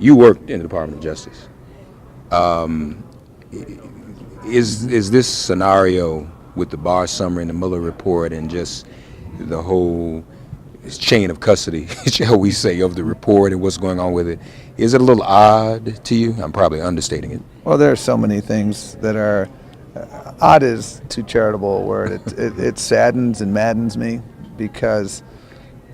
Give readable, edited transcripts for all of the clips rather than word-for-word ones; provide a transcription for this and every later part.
You worked in the Department of Justice. Is this scenario with the Barr summary and the Mueller report and just the whole chain of custody, shall we say, of the report and what's going on with it, is it a little odd to you? I'm probably understating it. Well, there are so many things that are odd is too charitable a word. It saddens and maddens me because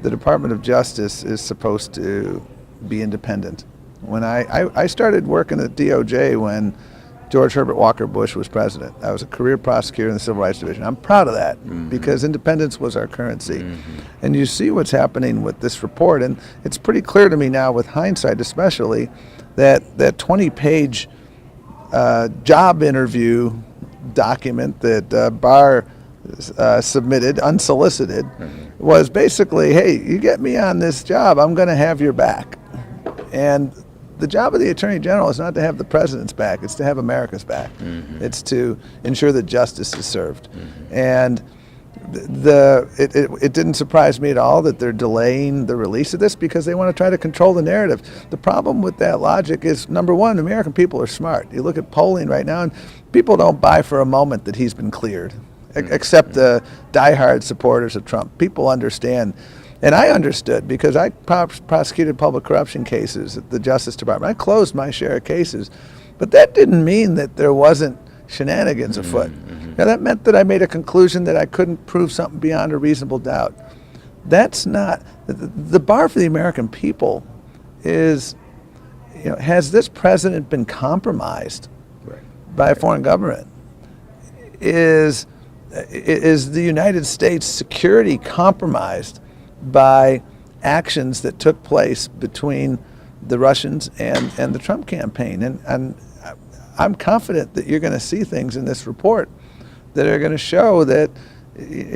the Department of Justice is supposed to be independent. When I started working at DOJ when George Herbert Walker Bush was president. I was a career prosecutor in the Civil Rights Division. I'm proud of that because independence was our currency. And you see what's happening with this report, and it's pretty clear to me now with hindsight especially that 20-page job interview document that Barr submitted unsolicited was basically, hey, you get me on this job, I'm going to have your back. And the job of the Attorney General is not to have the president's back, it's to have America's back. It's to ensure that justice is served. And it didn't surprise me at all that they're delaying the release of this because they want to try to control the narrative. The problem with that logic is, number one, American people are smart. You look at polling right now, and people don't buy for a moment that he's been cleared, except the diehard supporters of Trump. People understand. And I understood because I prosecuted public corruption cases at the Justice Department. I closed my share of cases. But that didn't mean that there wasn't shenanigans afoot. Now, that meant that I made a conclusion that I couldn't prove something beyond a reasonable doubt. That's not, the bar for the American people is, has this president been compromised by a foreign government? Is the United States security compromised by actions that took place between the Russians and the Trump campaign? And I'm confident that you're going to see things in this report that are going to show that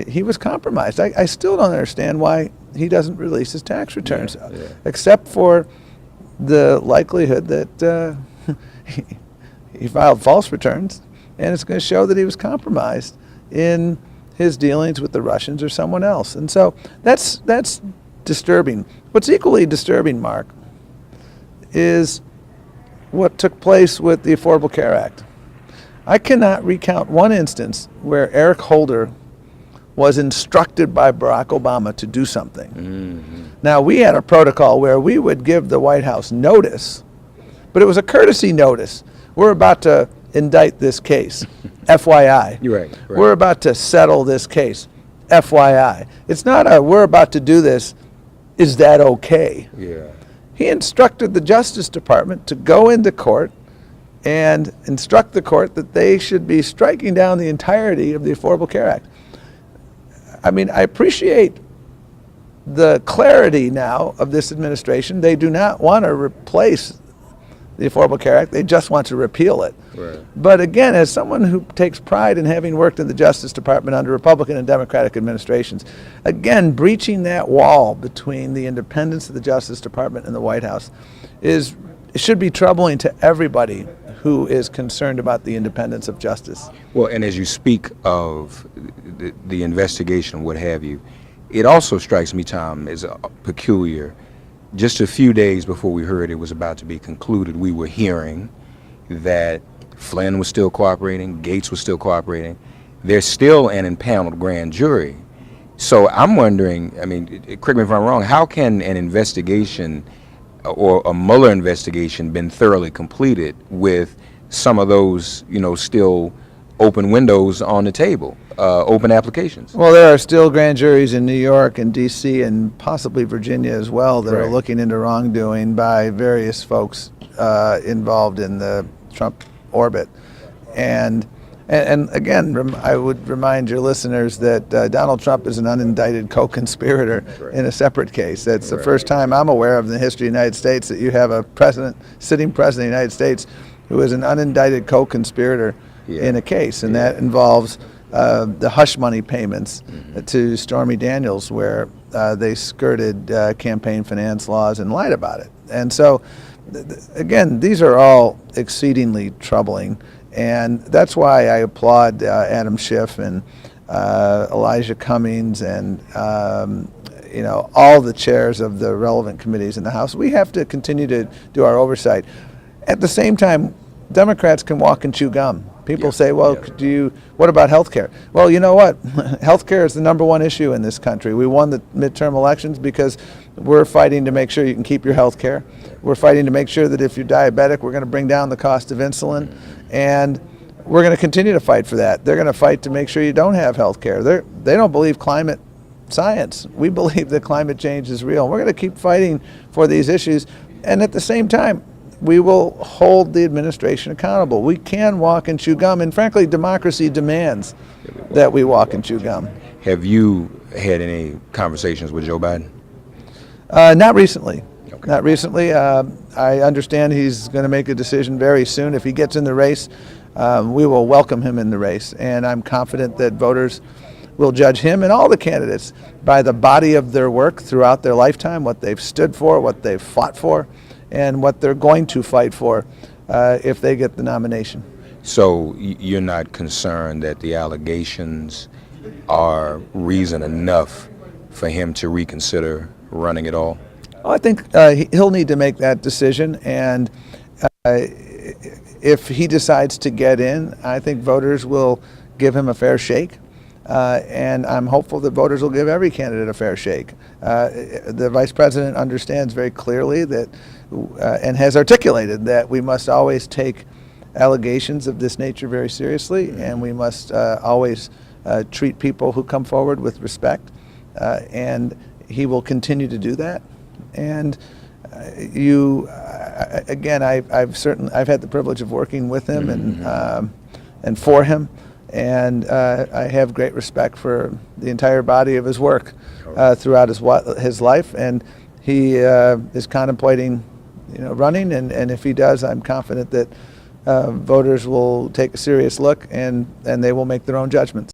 he was compromised. I still don't understand why he doesn't release his tax returns, except for the likelihood that he filed false returns, and it's going to show that he was compromised in his dealings with the Russians or someone else. And so that's disturbing. What's equally disturbing, Mark, is what took place with the Affordable Care Act. I cannot recount one instance where Eric Holder was instructed by Barack Obama to do something. Now, we had a protocol where we would give the White House notice, but it was a courtesy notice. We're about to indict this case, FYI. Right. We're about to settle this case, FYI. It's not a, we're about to do this, is that okay? He instructed the Justice Department to go into court and instruct the court that they should be striking down the entirety of the Affordable Care Act. I mean, I appreciate the clarity now of this administration. They do not want to replace the Affordable Care Act. They just want to repeal it. But again, as someone who takes pride in having worked in the Justice Department under Republican and Democratic administrations, again, breaching that wall between the independence of the Justice Department and the White House should be troubling to everybody who is concerned about the independence of justice. Well, and as you speak of the investigation, what have you, it also strikes me, Tom, as peculiar. Just a few days before we heard it was about to be concluded, we were hearing that Flynn was still cooperating, Gates was still cooperating. There's still an impaneled grand jury. So I'm wondering, I mean, correct me if I'm wrong, how can an investigation or a Mueller investigation been thoroughly completed with some of those, still open windows on the table, open applications? Well, there are still grand juries in New York and D.C. and possibly Virginia as well that are looking into wrongdoing by various folks involved in the Trump orbit. And again, I would remind your listeners that Donald Trump is an unindicted co-conspirator in a separate case. That's the first time I'm aware of in the history of the United States that you have a sitting president of the United States who is an unindicted co-conspirator in a case, and that involves the hush money payments to Stormy Daniels, where they skirted campaign finance laws and lied about it. And so, again, these are all exceedingly troubling, and that's why I applaud Adam Schiff and Elijah Cummings and all the chairs of the relevant committees in the House. We have to continue to do our oversight. At the same time, Democrats can walk and chew gum. People say, well, what about health care? Well, you know what? Health care is the #1 issue in this country. We won the midterm elections because we're fighting to make sure you can keep your health care. We're fighting to make sure that if you're diabetic, we're going to bring down the cost of insulin. And we're going to continue to fight for that. They're going to fight to make sure you don't have health care. They don't believe climate science. We believe that climate change is real. We're going to keep fighting for these issues. And at the same time, we will hold the administration accountable. We can walk and chew gum, and frankly, democracy demands that we walk and chew gum. Have you had any conversations with Joe Biden? Not recently. Okay. Not recently. I understand he's going to make a decision very soon. If he gets in the race, we will welcome him in the race, and I'm confident that voters will judge him and all the candidates by the body of their work throughout their lifetime, what they've stood for, what they've fought for, and what they're going to fight for if they get the nomination. So you're not concerned that the allegations are reason enough for him to reconsider running at all? I think he'll need to make that decision, and if he decides to get in, I think voters will give him a fair shake. And I'm hopeful that voters will give every candidate a fair shake. The Vice President understands very clearly that and has articulated that we must always take allegations of this nature very seriously, and we must always treat people who come forward with respect, and he will continue to do that. And again, I've had the privilege of working with him and for him, and I have great respect for the entire body of his work throughout his life, and he is contemplating running, and if he does, I'm confident that voters will take a serious look and they will make their own judgments.